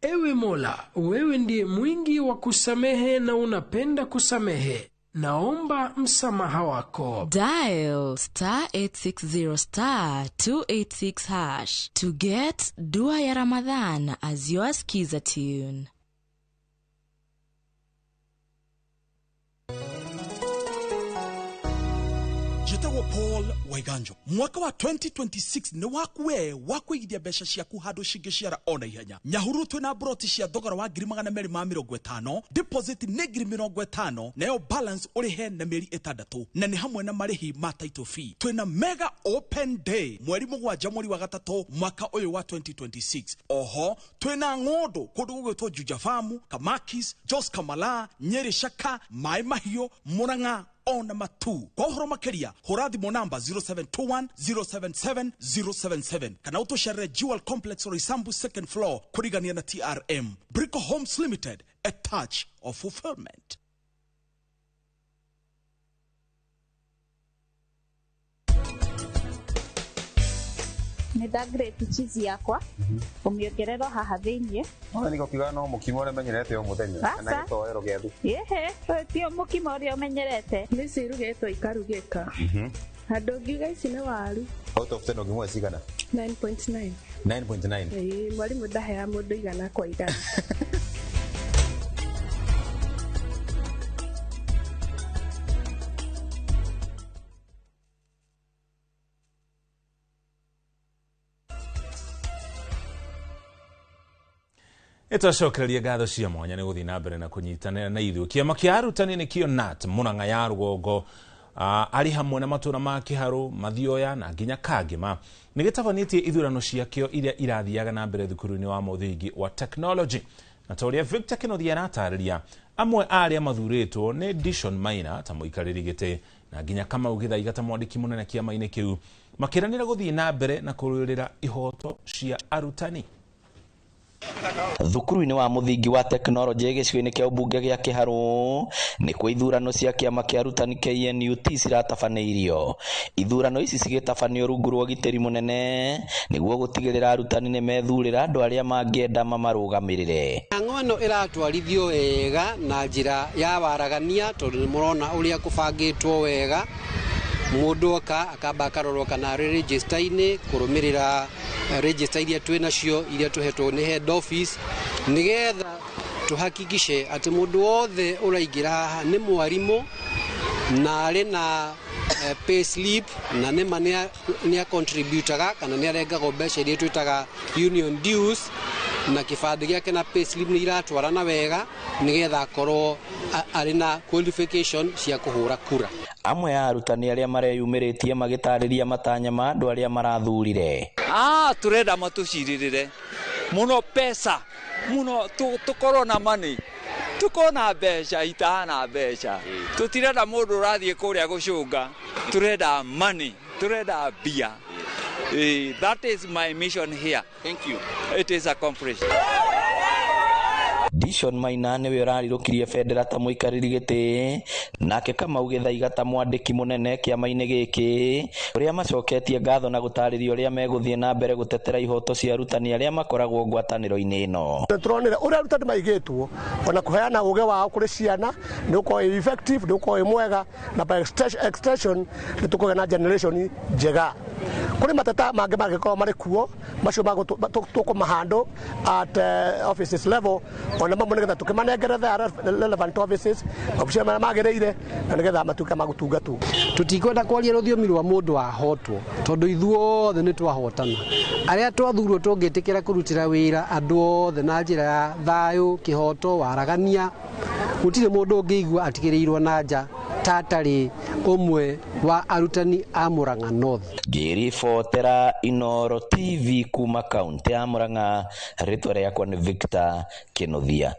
Ewe Mola, wewe ndiye mwingi wa kusamehe na unapenda kusamehe. Naomba msamaha wako. Dial *860 *286# to get Dua ya Ramadhan as your skiza tune. Jitawa Paul Waiganjo. Mwaka wa 2026 ni wakuwe wakuigithia besha ciaku hado shigishara ona ihenya. Nyahuru twina broti cia thogora wa 250, deposit ni 50, nayo balance urihe na mieri 6 na ni hamwe na marihi ma title fee. Twina mega open day mweri 7 mweri wa 3 mwaka uyu wa 2026. Oho twina ngodo kundu gugwitwo Juja Farm, Kamakis, Jos Kamala, Nyeri Shaka, Mai Mahio, Murang'a ona matu. Kwa uhoro makeria hora thimo namba 0721 077 077 kana utoshere Jewel Complex Roysambu second floor kurigania na TRM. Brico Homes Limited, a touch of fulfillment. Nida great cheese yakwa umiongerero haha thinie ona niko kigano mukimo ore menyerete o muthenya kana gitoero gethu yehe tio mukimo ore menyerete ni cirugetwo ikarugeka handu ngiuga ici ni waru out of 10 ngimwe cigana 9.9 9.9 mwalimu ndahe ya mundu igana kwa igana. Itacokereria ngatho cia mwanya ni guthii na mbere na kunyitanira na ithuĩ. Kĩama kĩa arutani nĩkĩo NAT Murang'a ya rũgongo ari hamwe na matũra ma Kĩharũ, Mathioya na nginya Kangema nĩgĩtabanĩtie ithurano ciakĩo iria irathiaga na mbere thukuru-inĩ wa mũthingi wa technology. Na ta ũrĩa Victor Kĩnuthia aratarĩria, amwe arĩa mathurĩtwo nĩ Dishon Maina ta mũikarĩri gĩtĩ na nginya Kamau Gĩthaiga ta mwandĩki mũnene kĩama-inĩ kĩu makĩranĩra gũthiĩ na mbere na kũrũĩrĩra ihoto cia arutani. Thukuru-inĩ wa mũthingi wa teknolojĩ gĩcigo-inĩ kĩa ũmbunge gĩa Kĩharũ nĩ kwa ithurano cia kĩama kĩa arutani KNUT ciratabanĩirio. Ithurano ici cigĩtabanio rungu rwa ũgitĩri mũnene nĩguo gũtigĩrĩra arutani nĩ methurĩra andũ arĩa mangĩenda mamarũgamĩrĩre. Ng'ano ĩratwarithio wega na njĩra ya waragania tondũ mũrona ũrĩa kũbangĩtwo wega. Mũndũ akamba akarorwo kana register-inĩ kũrũmĩrĩra register iria twĩ nacio iria tũhetwo nĩ head office nĩgetha tũhakikishe atĩ mũndũ wothe ũraingĩra haha nĩ mwarimũ na arĩ na pay slip na nĩma nĩ contributaga kana nĩ arengagwo mbeca iria twĩtaga union dues na kĩbandĩ gĩake na pay slip nĩ iratwarana wega nĩgetha akorwo arĩ na qualification cia kũhũra kura. Amwe ya arutani arĩa mareyumĩrĩtie magĩtarĩria matanya ma andũ arĩa marathurire. Turenda matucirĩrĩre muno pesa muno tukorwo na money tukorwo na mbeca itahana mbeca tutirenda mũndũ ũrathiĩ kũrĩa gũcũnga turenda money turenda beer. That is my mission here. Thank you. It is accomplished. Dishon Maina nĩwe ũrarirũkirie bendera ta mũikarĩri gĩtĩ nake Kamau Gĩthaiga ta mwandĩki mũnene kĩama-inĩ gĩkĩ ũrĩa macoketie ngatho na gũtarĩria ũrĩa megũthiĩ na mbere gũtetera ihoto cia arutani arĩa makoragwo ngwatanĩro-inĩ ĩno. Tũronire ũrĩa arutani maigĩtwo ona kũheana ũũgĩ wao kũrĩ ciana nĩ ũkorwo effective nĩ ũkorwo mwega na by extension nĩ tũkũgĩa na generation njega. Kũrĩ mateta mangĩ mangĩkorwo marĩ kuo macio tũkũmahandle at offices level ona mamwe nĩgetha tũkĩmanengerere relevant offices offices marĩa magĩrĩire na nĩgetha matuĩke magũtungatwo. Tutikwenda kwaria rũthiomi rwa mũndũ wahotwo tondũ ithuothe nĩ twahotana. Arĩa twathurwo tũngĩtĩkĩra kũrutĩra wĩra andũ othe na njĩra ya thayũ, kĩhoto, waragania, gũtirĩ mũndũ ũngĩigua atigĩrĩirwo na nja tatarĩ ũmwe wa arutani a Murang'a North. Ngĩribotera Inooro TV kuma kaunti ya Murang'a, rĩtwa rĩakwa nĩ Victor Kĩnuthia.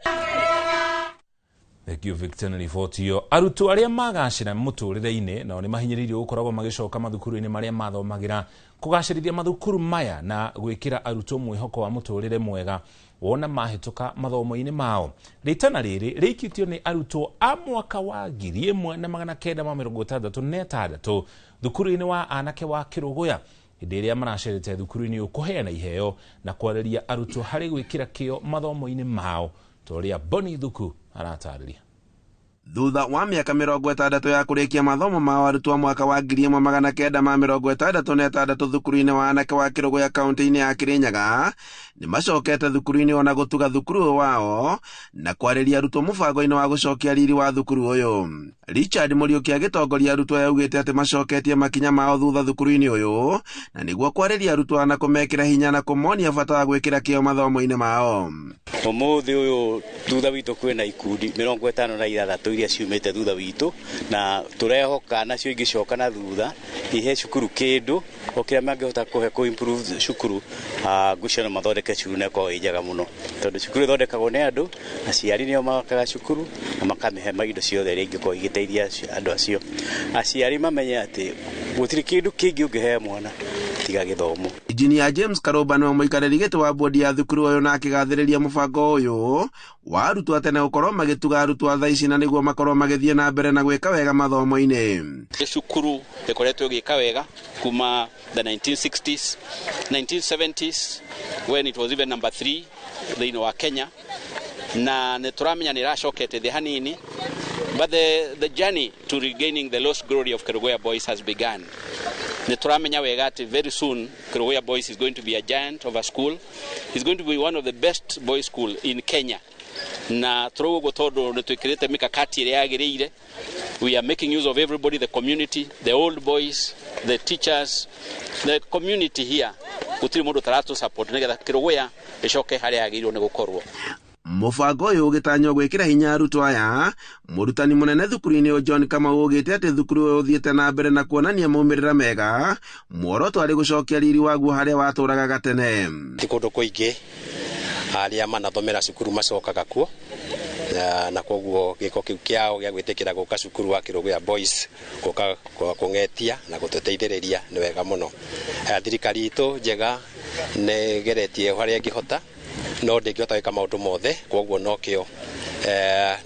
Thekio Victor na riboti yo. Arutwo aria magacira muturire-ini nao ni mahinyiririo gukoragwo magicoka mathukuru-ini maria mathomagira kugacirithia mathukuru maya na gwikira arutwo mwihoko wa muturire mwega wona mahituka mathomo-ini mao. Ritana riri rikitio ni arutwo a mwaka wa 1966 thukuru-ini wa anake wa Kiruguya hindi iria maracirite thukuru-ini ukuheana iheo na kwariria arutwo hari gwikira kio mathomo-ini mao. Toria Boni Thuku aratariria. Thutha wa miaka 60 ya kurikia mathomo ma arutwo mwaka wa 1966 thukuru-ini wa anake wa Kiruguya kaunti-ini ya Kirinyaga ni macokete thukuru-ini ona gutuga thukuru wao na kwariria arutwo mubango-ini wa gucokia riri wa thukuru uyu. Richard Muriuki agitongoria arutwo yaugite ati macoketie makinya mao thutha thukuru-ini uyu na niguo kwariria arutwo na kumekira hinya na kumonia bata wa gwikira kio mathomo-ini mao. Umuthi uyu thutha witu kwina ikundi 56 iria ciumite thutha witu na turehoka nacio ingicoka na thutha ihe cukuru kindu okira mangihota kuhe ku improve cukuru ngucio mathondeke cukuru neko ijaga muno tondu cukuru thondekagwo ni andu aciari nio makaga cukuru na makamihe maindo ciothe iria ingiko igiteithia andu acio. Aciari mamenye ati gutiri kindu kingi ungihe mwana tiga githomo. Engineer James Karoba no muikariri gete wa bodi ya thukuru uyu na akigathiriria mubango uyu wa arutwo atene gukorwo magituga arutwo thaici na niguo makorwo magithie na mbere na gwika wega mathomo-ini. Cukuru ikoretwo igika wega kuma the 1960s 1970s when it was even number 3 thiini wa Kenya na neturamenya ni racokete the hanini, but the journey to regaining the lost glory of Kiruguya Boys has begun. Neturamenya wega ati very soon Kiruguya Boys is going to be a giant of a school. It's going to be one of the best boys school in Kenya. Na turogo todo netwikirite mikakati ire yagirire. We are making use of everybody, the community, the old boys, the teachers, the community here. Gutiri mundu taratu support nigetha Kiruguya icoke hari yagiriro ni gukorwo. Mubango uyu ugitanyo gwikira hinya arutwo aya. Murutani munene thukuru-ini uyu John Kamau ugite ati thukuru uyu uthiete na mbere na kuonania maumirira mega muoroto ari gucokia riri waguo haria waturaga gatene. Tikundu kuingi aria manathomera cukuru macokaga kuo na koguo giko kiu kiao gya gwitikira guka cukuru wa Kiruguya Boys guka kungetia na gututeithiriria ni wega muno. Thirikari itu njega ne geretie haria ngihota no ndingihota gwika maundu mothe koguo no kio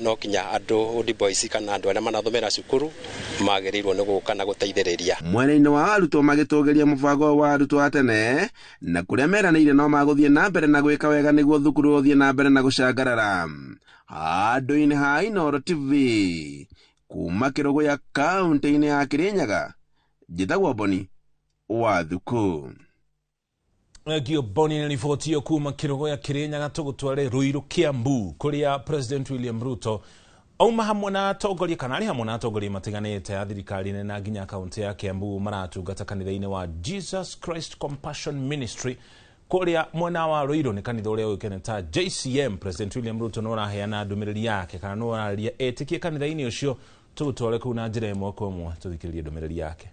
no kinya andu odi boys kana andu aria manathomera cukuru magirirwo ni guka na guteithiriria. Mwena-ini wa arutwo magitugeria mubango wa arutwo atene na kuria meraniire no maguthie na mbere na gwika wega niguo thukuru uthie na mbere na gucangarara. Handũ-inĩ ha Inooro TV kuma Kiruguya kaunti-ini ya Kirinyaga njitagwo Boni wa Thuku. Gio Boni na riboti yo kuma Kiruguya Kirinyaga tugutware Ruiru Kiambu kuria President William Ruto auma hamwe na atongoria kana ari hamwe na atongoria matiganite a thirikari na nginya kaunti ya Kiambu maratungata kanitha-ini wa Jesus Christ Compassion Ministry kuria mwena wa Ruiru ni kanitha uria uikene ta JCM. President William Ruto no raheana ndumiriri yake kana no araria etikie kanitha-ini ucio tugutware ku na njira imwe kwa imwe tuthikiririe ndumiriri yake.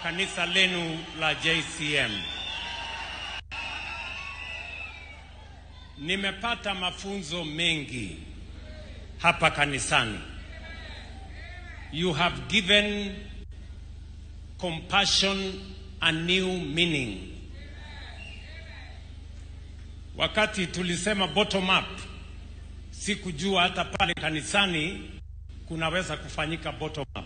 Kanisa lenu la JCM. Nimepata mafunzo mengi hapa kanisani. You have given compassion a new meaning. Wakati tulisema bottom up, sikujua hata pale kanisani kunaweza kufanyika bottom up.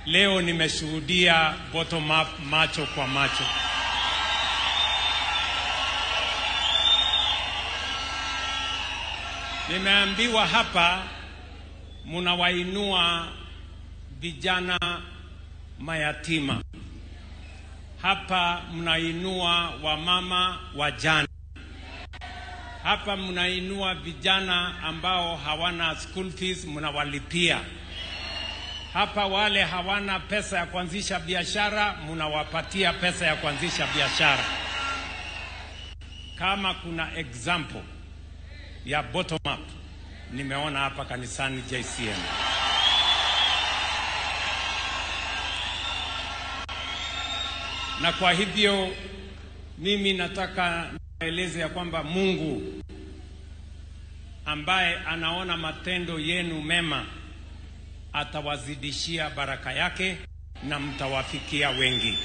Leo nimeshuhudia bottom up macho kwa macho. Nimeambiwa hapa munawainua vijana mayatima. Hapa mnainua wamama wajane. Hapa mnainua vijana ambao hawana school fees, mnawalipia. Hapa wale hawana pesa ya kuanzisha biashara, mnawapatia pesa ya kuanzisha biashara. Kama kuna example ya bottom up, nimeona hapa kanisani JCM. Na kwa hivyo mimi nataka nieleze ya kwamba Mungu ambaye anaona matendo yenu mema atawazidishia baraka yake na mtawafikia wengi.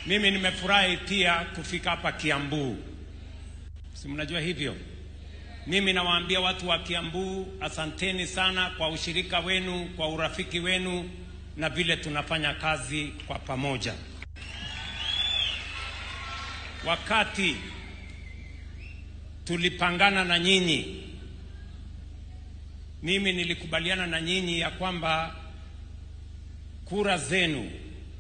Mimi nimefurahi pia kufika hapa Kiambu. Si mnajua hivyo? Mimi nawaambia watu wa Kiambu, asanteni sana kwa ushirika wenu, kwa urafiki wenu na vile tunafanya kazi kwa pamoja. Wakati tulipangana na nyinyi, mimi nilikubaliana na nyinyi ya kwamba kura zenu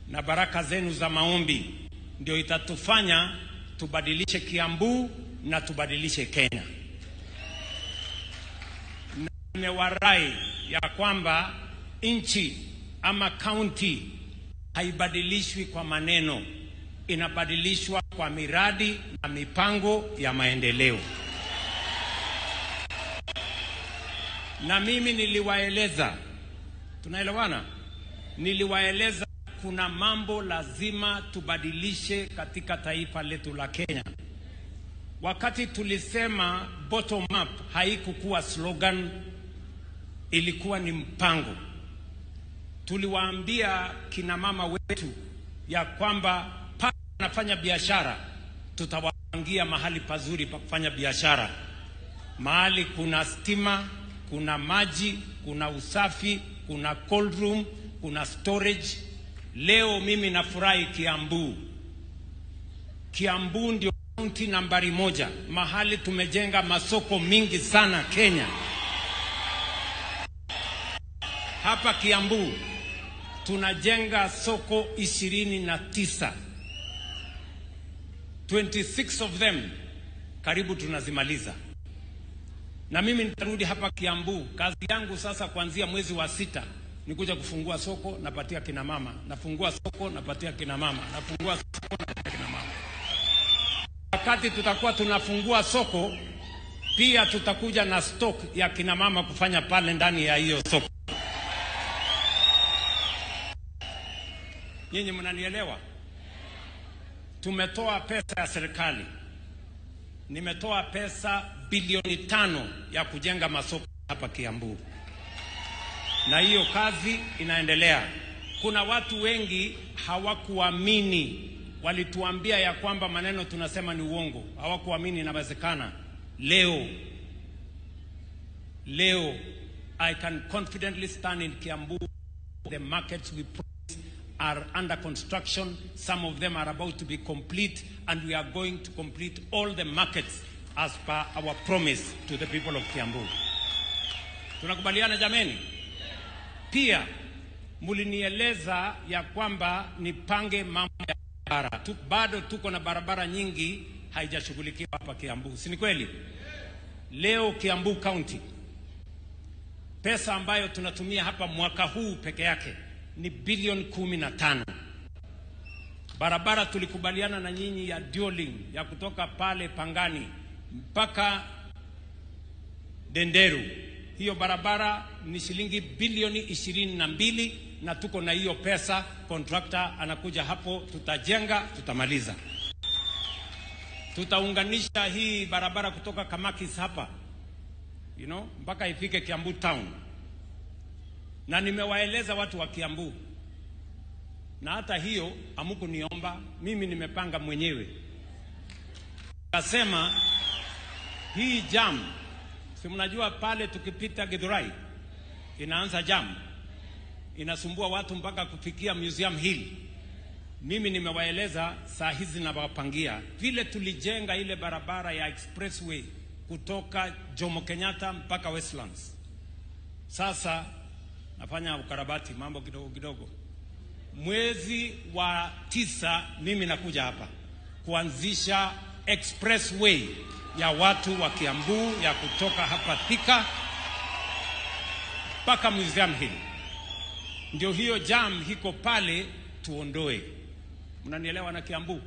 na baraka zenu za maombi ndio itatufanya tubadilishe Kiambu na tubadilishe Kenya. Na nimewarai ya kwamba nchi ama county haibadilishwi kwa maneno, inabadilishwa kwa miradi na mipango ya maendeleo. Na mimi niliwaeleza, tunaelewana? Niliwaeleza kuna mambo lazima tubadilishe katika taifa letu la Kenya. Wakati tulisema bottom up, haikukuwa slogan, ilikuwa ni mpango. Tuliwaambia kina mama wetu ya kwamba pale wanafanya biashara, tutawapangia mahali pazuri pa kufanya biashara. Mahali kuna stima, kuna maji, kuna usafi, kuna cold room, kuna storage. Leo mimi nafurahi Kiambu. Kiambu ndio kaunti nambari 1, mahali tumejenga masoko mingi sana Kenya. Hapa Kiambu tunajenga soko 29. 26 of them karibu tunazimaliza. Na mimi nitarudi hapa Kiambu. Kazi yangu sasa kuanzia mwezi wa 6 ni kuja kufungua soko, napatia kina mama. Nafungua soko, napatia kina mama. Nafungua soko, napatia kina mama. Wakati tutakuwa tunafungua soko, pia tutakuja na stock ya kina mama kufanya pale ndani ya hiyo soko. Nyinyi mnanielewa? Tumetoa pesa ya serikali. Nimetoa pesa bilioni 5 ya kujenga masoko hapa Kiambu. Na hiyo kazi inaendelea. Kuna watu wengi hawakuamini, walituambia ya kwamba maneno tunasema ni uongo. Hawakuamini inawezekana. Leo I can confidently stand in Kiambu. The markets we are under construction. Some of them are about to be complete, and we are going to complete all the markets as per our promise to the people of Kiambu. Tunakubaliana jameni? Pia mulinieleza ya kwamba nipange mambo ya barabara. Bado tuko na barabara nyingi haijashughulikiwa hapa Kiambu. Si ni kweli? Leo Kiambu County, pesa ambayo tunatumia hapa mwaka huu peke yake ni bilioni 15. Barabara tulikubaliana na nyinyi ya Duoling, ya kutoka pale Pangani mpaka Denderu. Hiyo barabara ni shilingi bilioni 22, na tuko na hiyo pesa. Contractor anakuja hapo, tutajenga, tutamaliza. Tutaunganisha hii barabara kutoka Kamakis hapa, mpaka ifike Kiambu town. Na nimewaeleza watu wa Kiambu, na hata hiyo hamkuniomba, mimi nimepanga mwenyewe. Kasema hii jam, si mnajua pale tukipita Githurai inaanza jam, inasumbua watu mpaka kufikia Museum Hill. Mimi nimewaeleza saa hizi na wapangia vile tulijenga ile barabara ya expressway kutoka Jomo Kenyatta mpaka Westlands. Sasa nafanya ukarabati mambo kidogo kidogo. Mwezi wa 9 mimi nakuja hapa kuanzisha expressway ya watu wa Kiambu ya kutoka hapa Thika mpaka Museum Hill. Ndio hiyo jam hiko pale tuondoe. Mnanielewa na Kiambu?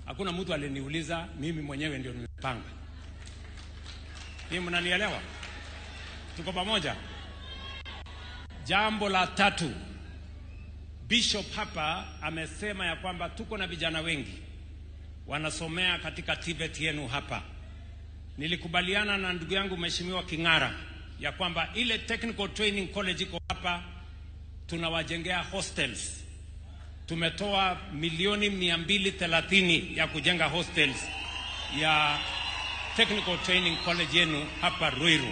Hakuna mtu aliniuliza, mimi mwenyewe ndio nimepanga. Ni mnanielewa? Tuko pamoja? Jambo la tatu, Bishop hapa amesema ya kwamba tuko na vijana wengi wanasomea katika TVET yenu hapa. Nilikubaliana na ndugu yangu Mheshimiwa King'ara ya kwamba ile Technical Training College iko hapa tunawajengea hostels. Tumetoa milioni 230 ya kujenga hostels ya Technical Training College yenu hapa Ruiru.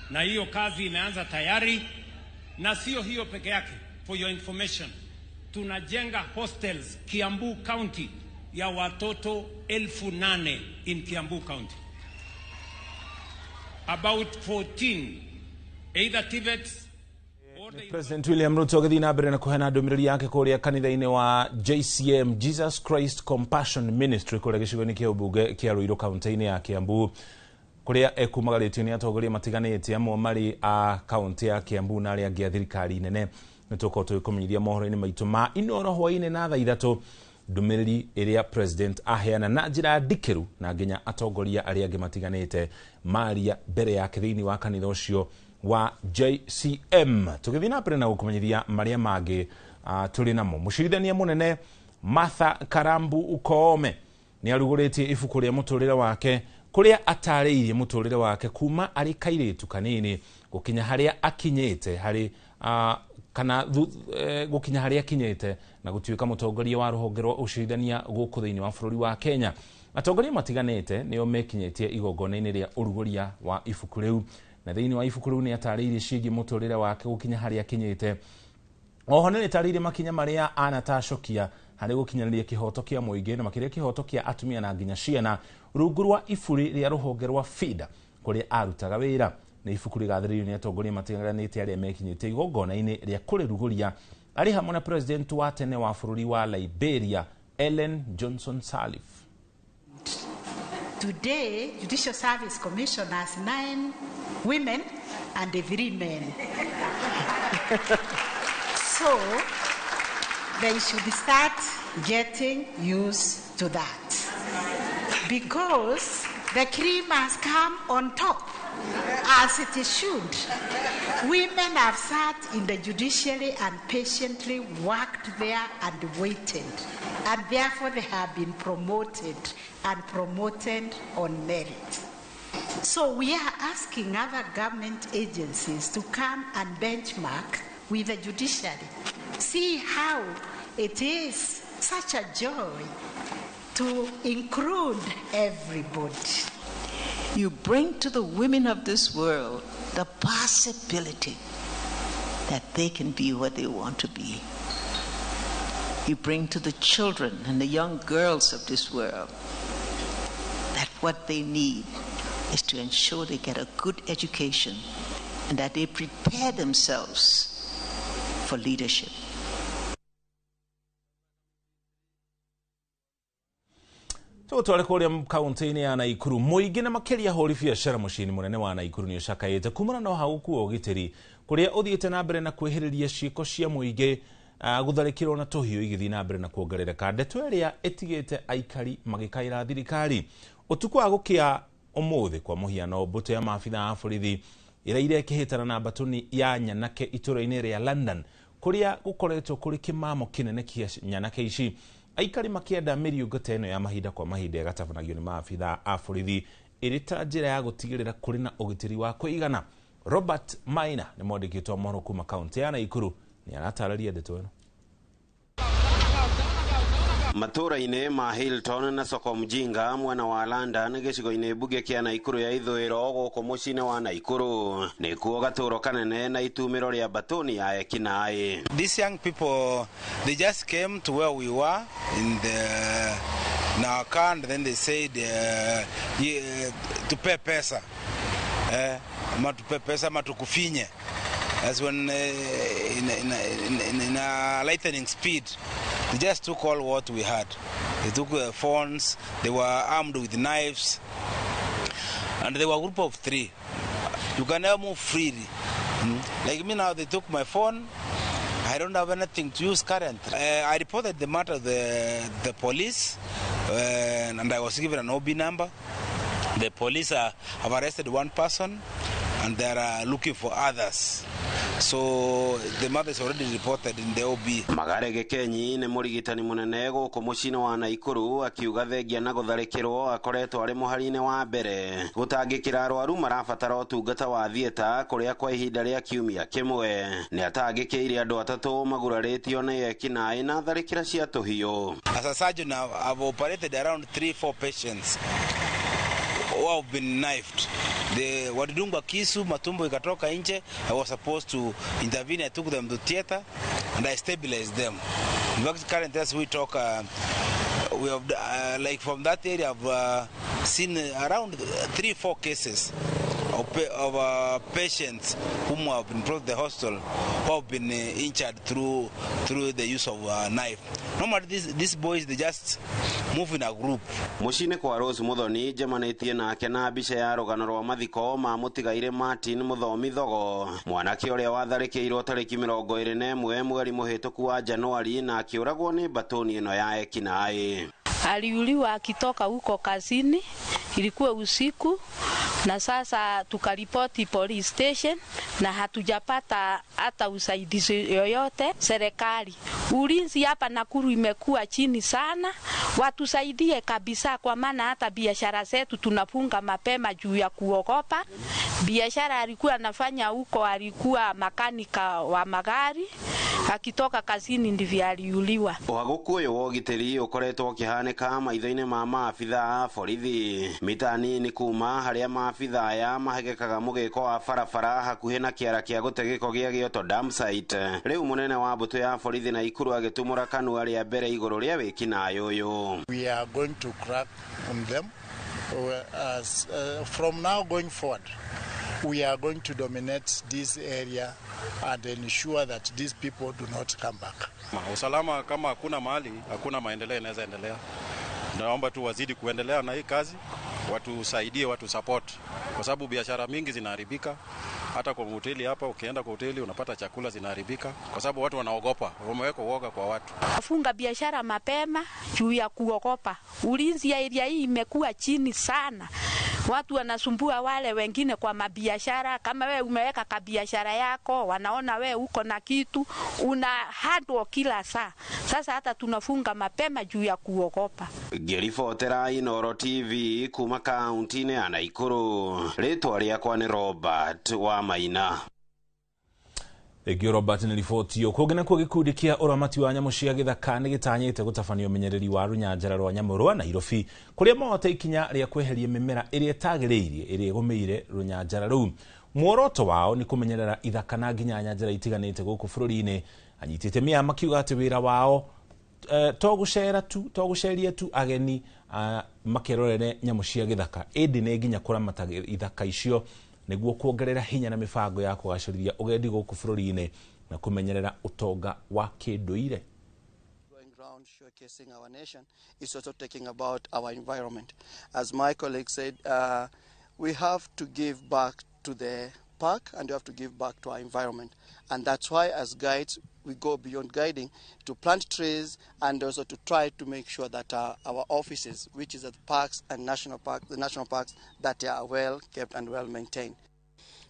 Na hiyo kazi imeanza tayari, na sio hiyo peke yake. For your information, tunajenga hostels Kiambu County ya watoto 8,000 in Kiambu County. About 14 either TVETs. President William Ruto githii na mbere na kuhena ndumiriri yake kuria kanitha-ini wa JCM Jesus Christ Compassion Ministry kuria gicigo-ini kia ubunge kia Ruiru kaunti-ini ya Kiambu kuria ekumagaritio ni atongoria matiganite amwe mari a kaunti ya Kiambu na aria angi a thirikari nene. Nituko tuikumenyithia mohoro-ini maitu ma inoro hwaini na thaa 3 ndumiriri iria president aheana na njira ndikiru na nginya atongoria aria angi matiganite maria mbere yake thiini wa kanitha ucio wa JCM. Tukithii na mbere na gukumenyithia maria mangi turi namo. Mucirithania munene Martha Karambu Ukoome ni aruguritie ibuku ria muturire wake kuria atariirie muturire wake kuma ari kairitu kanini gukinya haria akinyite hari kana gukinya haria akinyite na gutuika mutongoria wa ruhonge rwa ucirithania guku thiini wa bururi wa Kenya. Atongoria matiganite nio mekinyitie igongona-ini ria uruguria wa ibuku riu, na thiini wa ibuku riu ni atariirie ciigi muturire wake gukinya haria akinyite. Oho ni atariirie makinya maria anatacokia hari gukinyaniria kihoto kia muingi na makiria kihoto kia atumia na nginya ciana rungu rwa iburi ria ruhonge rwa FIDA kuria arutaga wira. Ni ibuku rigathiririo ni atongoria matiganite aria mekinyitie igongona-ini ria kuriruguria ari hamwe na president wa tene wa bururi wa Liberia Ellen Johnson Sirleaf. Today, Judicial Service Commission has 9 women and 3 men. So, they should start getting used to that. Because the cream has come on top, as it should. Women have sat in the judiciary and patiently worked there and waited. And therefore they have been promoted and promoted on merit. So we are asking other government agencies to come and benchmark with the judiciary. See how it is such a joy to include everybody. You bring to the women of this world the possibility that they can be what they want to be. You bring to the children and the young girls of this world that what they need is to ensure they get a good education and that they prepare themselves for leadership. Tutware kuria kaunti-ini ya Naikuru muingi na makiria hori biashara mucini munene wa Naikuru ni ucakaite kumana no hauku ugitiri kuria uthiite na mbere na kwihiriria ciiko cia muingi gutharikirwo na tuhiu igithii na mbere na kuongerereka. Ndeto iria itigite aikari magikaira thirikari utuku wa gukia umuthi kwa muhiano mbuto ya maabitha a borithi ira ikihitana na batuni ya Nyanake itura-ini ria London kuria gukoretwo kuri kimamo kinene kia Nyanake ici. Aikari makienda miriungate ino ya mahinda kwa mahinda gatabanagio ni maabitha a borithi irita njira ya gutigirira kuri na ugitiri wa kuigana. Robert Maina ni mwandikitwo mohoro kuma kaunti ya Naikuru ni aratararia ndeto ino. Matura-ini ma Hilton na soko mjinga mwana wa London gicigo-ini buge kia Naikuru ya ithwiro guku mucini wa Naikuru ni kuo gaturo kanene na itumiro ria batoni ya ekinai. These young people, they just came to where we were in our car, and then they said tupe pesa ama tupe pesa ama tukufinye. That's when in a lightning speed they just took all what we had. They took phones, they were armed with knives, and they were a group of 3. You can never move freely. Like me now, they took my phone. I don't have anything to use currently. I reported the matter to the police, and I was given an OB number. The police have arrested one person and they are looking for others. So the mother is already reported in the OB. Magare Gekenyi nĩ mũrigitani mũnene gũkũ mũciĩ wa Naikuru akiuga thengia na gũtharĩkĩrwo akoretwo arĩ mũhari-inĩ wa mbere gũtangĩkĩra arwaru marabatara ũtungata wa thieta kũrĩa kwa ihinda rĩa kiumia kĩmwe. Nĩ atangĩkĩire andũ atatũ magurarĩtio nĩ ekinaĩ na tharĩkĩra cia tũhiũ. As a surgeon, I've operated around 3-4 patients who have been knifed. They walidungwa kisu, matumbo ikatoka nje. I was supposed to intervene. I took them to theater and I stabilized them. In fact, currently as we talk, we have like from that area I've seen around 3-4 cases of patients whom have been brought to the hospital who have been injured through the use of a knife. Normally these boys, they just move in a group. Mucine kwa Rose Muthoni njemanĩtie nake na mbica ya rũgano rwa mathiko ma mũtigaire Martin Muthomi Thogo, mwanake ũrĩa watharĩkĩirwo tarĩki 21 mweri mũhĩtũku wa Januari na akĩũragwo nĩ batoni ĩno ya ekinaĩ. Aliuliwa akitoka huko kazini, ilikuwa usiku, na sasa tukaripoti police station na hatujapata hata usaidizi yoyote serikali. Ulinzi hapa Nakuru imekuwa chini sana, watusaidie kabisa, kwa maana hata biashara zetu tunafunga mapema juu ya kuogopa. Biashara alikuwa anafanya huko, alikuwa makanika wa magari, akitoka kazini ndivyo aliuliwa. Wagũkũyũ wa ũgitĩri ũkoretwo ũkĩhanĩka maitho-inĩ ma maabitha a borithi mitani ni kuma harĩa maabitha aya mahegekaga mũgĩko wa barabara hakuhĩ na kĩara kĩa gũte gĩko gĩa Gĩoto dam site. Rĩu mũnene wa mbũtũ ya borithi Naikuru agĩtumũra kanua rĩa mbere igũrũ rĩa wĩkinaĩ ũyũ. We are going to crack on them from now going forward. We are going to dominate this area and ensure that these people do not come back. Usalama kama hakuna mahali, hakuna maendeleo yanaweza endelea. Naomba tu wazidi kuendelea na hii kazi, watusaidie, watu support. Kwa sababu biashara mingi zinaharibika. Hata kwa hoteli hapa, ukienda kwa hoteli unapata chakula zinaharibika kwa sababu watu wanaogopa. Wameweka uoga kwa watu. Funga biashara mapema juu ya kuogopa. Ulinzi ya area hii imekuwa chini sana. Watu wanasumbua wale wengine kwa mabiashara. Kama wewe umeweka kabiashara yako, wanaona wewe uko na kitu, una handle kila saa. Sasa hata tunafunga mapema juu ya kuogopa. Ngĩribotera Inooro TV kuma kaunti-inĩ ya Naikuru. Rĩtwa rĩakwa nĩ Robert wa Maina. Egio Robert nĩ riboti yo kũgena kwa gĩkundi kĩa ũramati wa nyamũ cia gĩthaka nĩ gĩtanyĩte gũtabanio ũmenyereri wa rũnyanjara rwa nyamũ rwa Nairobi kũrĩa mote ikinya rĩa kweheria mĩmera ĩrĩa ĩtagĩrĩire ĩrĩa ĩgũmĩire rũnyanjara rũu. Muoroto wao nĩ kũmenyerera ithaka na nginya nyanjara itiganĩte gũkũ bũrũri-inĩ. Anyitĩte mĩama makiuga atĩ wĩra wao togũceria tu ageni makerorere nyamũ cia gĩthaka, ĩndĩ nĩ nginya kũramata ithaka icio nĩguo kuongerera hinya na mibango ya kũgacĩrithia ũgendi gũkũ bũrũri-inĩ na kũmenyerera ũtonga wa kĩndũire. Going round showcasing our nation is also talking about our environment. As my colleague said, we have to give back to the park and we have to give back to our environment. And that's why as guides we go beyond guiding to plant trees and also to try to make sure that our offices, which is at the parks and the national parks, that are well kept and well maintained.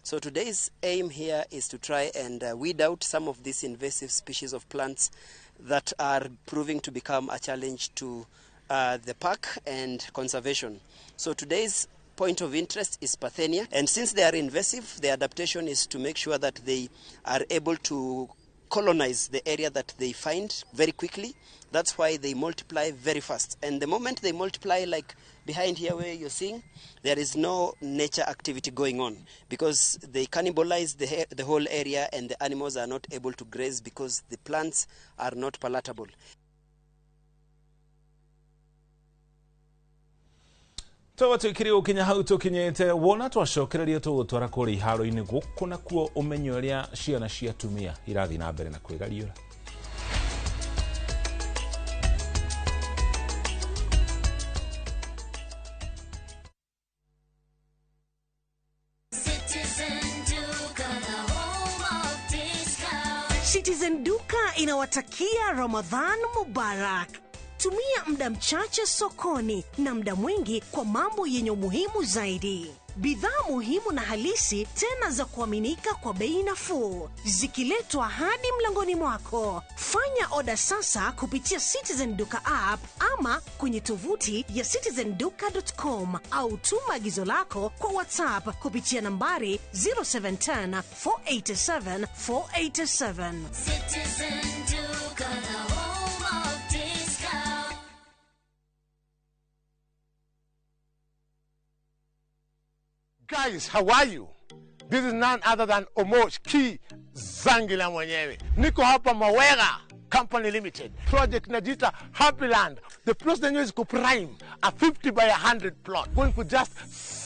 So today's aim here is to try and weed out some of these invasive species of plants that are proving to become a challenge to the park and conservation. So today's point of interest is Parthenia, and since they are invasive, the adaptation is to make sure that they are able to colonize the area that they find very quickly. That's why they multiply very fast. And the moment they multiply, like behind here where you're seeing, there is no nature activity going on because they cannibalize the whole area and the animals are not able to graze because the plants are not palatable. Tũgũtwĩkĩre ũkinya hau tũkinyĩte wona twacokereria tũgũtwara kũrĩa iharo-inĩ gũkũ nakuo ũmenyo ũrĩa ciana cia atumia irathiĩ na mbere na kwĩgariũra. Citizen Duka inawatakia Ramadhan Mubarak. tumia muda mchache sokoni na muda mwingi kwa mambo yenye umuhimu zaidi. Bidhaa muhimu na halisi tena za kuaminika kwa bei nafuu, zikiletwa hadi mlangoni mwako. Fanya oda sasa kupitia Citizen Duka app ama kwenye tovuti ya citizenduka.com au tuma agizo lako kwa WhatsApp kupitia nambari 0710 487 487. Citizen Duka, the home of discount. Guys, how are you? This is none other than Omosh Ki Zangila mwenyewe. Niko hapa Mawera Company Limited. Project najita Happy Land. The plus the new is prime. A 50 by 100 plot. Going for just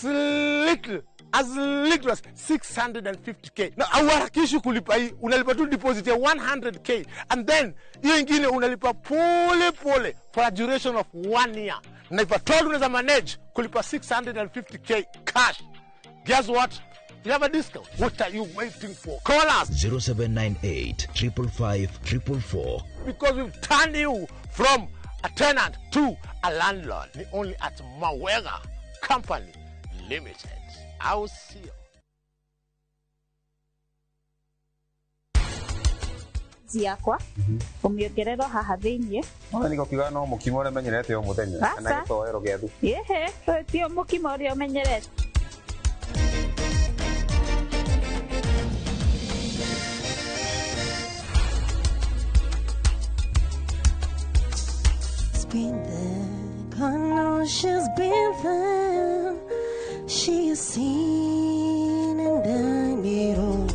little. As little as 650k. Na awarakishi kulipa hii, unalipa tu deposit ya 100k. And then, hiyo ingine unalipa pole pole for a duration of 1 year. Na if at all unaweza manage, kulipa 650k cash. Guess what? You have a discount. What are you waiting for? Call us. 0798 555 444. Because we've turned you from a tenant to a landlord. Only at Mawera Company Limited. I'll see you. Ziakwa umiongerero haha thiini niko kiuga no mukimo ore menyerete o muthenya na gitoero giathu yehe tio mukimo ore umenyerete. Been there, God knows she's been there. She has seen and done it all.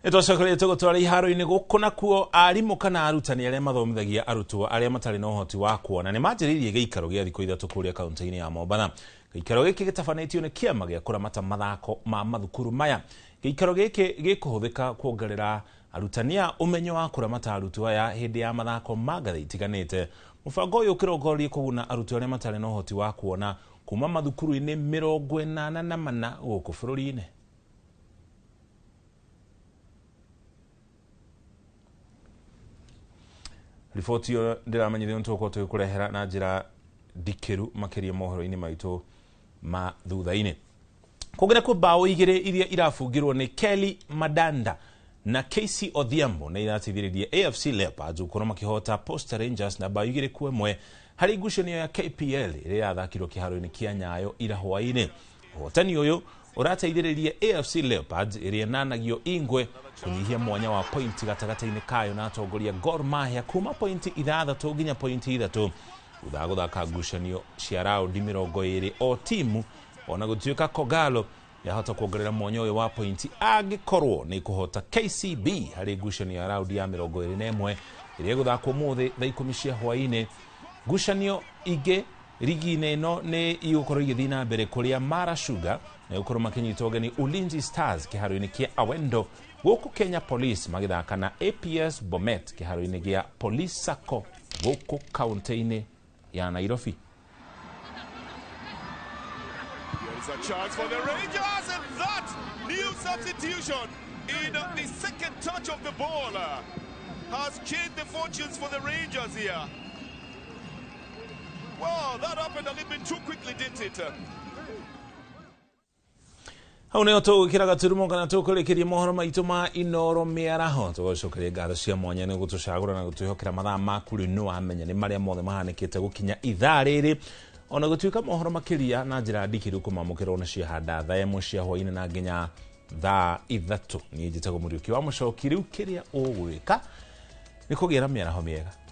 Itocokorete gutwara iharo-ini guku nakuo arimu kana arutani aria mathomithagia arutwo aria matari na uhoti wa kuona ni manjiririe giikaro gia thikũ ithatũ kuria kaunti-ini ya Mombatha. Giikaro giki gitafanĩtio ni kiama gia kuramata mathako ma mathukuru maya. Giikaro giki gikuhuthika kuongerera arutania umenyo wa kuramata arutwo aya hindi ya mathako ma ngathĩ itiganĩte. Mũbango ũyũ ũkĩrongoreria kũguna arutwo aria matari na uhoti wa kuona kuma mathukuru-ini 84 gũkũ bũrũri-inĩ. Riboti yo ndiramenyithio ntuko tukurehera na njira ndikiru makiria mohoro-ini maitu ma thutha-ini. Kugera ku bao igire iria irafungirwo ni Kelly Madanda na KC Odhiambo na irateithĩrĩria AFC Leopards gũkorwo makihota Posta Rangers na bao igire ku ĩmwe harĩ ngucanio ya KPL iria yathakirwo kĩharo-inĩ kia Nyayo ira hwaĩ-inĩ. Ũhotani ũyũ ũrateithĩrĩria AFC Leopards iria nanagio Ingwe kunyihia mwanya wa pointi gatagata-inĩ kayo na atongoria Gor Mahia kuma pointi 6 nginya pointi 3 thutha gũthaka ngucanio cia raundi 20 o timu, ona gũtuĩka Kogalo yahota kuongerera mwanya ũyũ wa pointi angĩkorwo nĩ kũhota KCB harĩ ngucanio ya raundi ya 21 iria gũthakwo mũthĩ thaa 10 cia hwaĩ-inĩ. Ngucanio ingĩ rigi-inĩ ĩno nĩ igũkorwo igĩthiĩ na mbere kũrĩa Mara Sugar na gũkorwo makĩnyita ũgeni Ulinzi Stars kĩharo-inĩ kia Awendo, gũkũ Kenya Police magĩthaka na APS Bomet kĩharo-inĩ gĩa Police Sacco gũkũ kaunti-inĩ ya Nairobi. There is a chance for the Rangers, and that new substitution in the second touch of the ball has changed the fortunes for the Rangers here. Wow, that happened a little bit too quickly, didn't it? Hau nĩho tũgũkĩra gaturumo kana tũkũrĩkĩria mohoro maitũ ma Inooro Mĩaraho. Tũgũcokeria ngatho cia mwanya nĩ gũtũcagũra na gũtwĩhokera mathaa maku rĩu nĩ wamenya nĩ marĩa mothe mahanĩkĩte gũkinya ithaa rĩrĩ. Ona gũtuĩka mohoro makĩria na njĩra ndikiru kũmamũkĩrwo na ciahanda thaa 1 cia hwaĩ-inĩ na nginya thaa 3. Niĩ njĩtagwo Mũriũki wa Mũchoki. Rĩu kĩrĩa ũgwĩka nĩ kũgĩa na mĩaraho mĩega.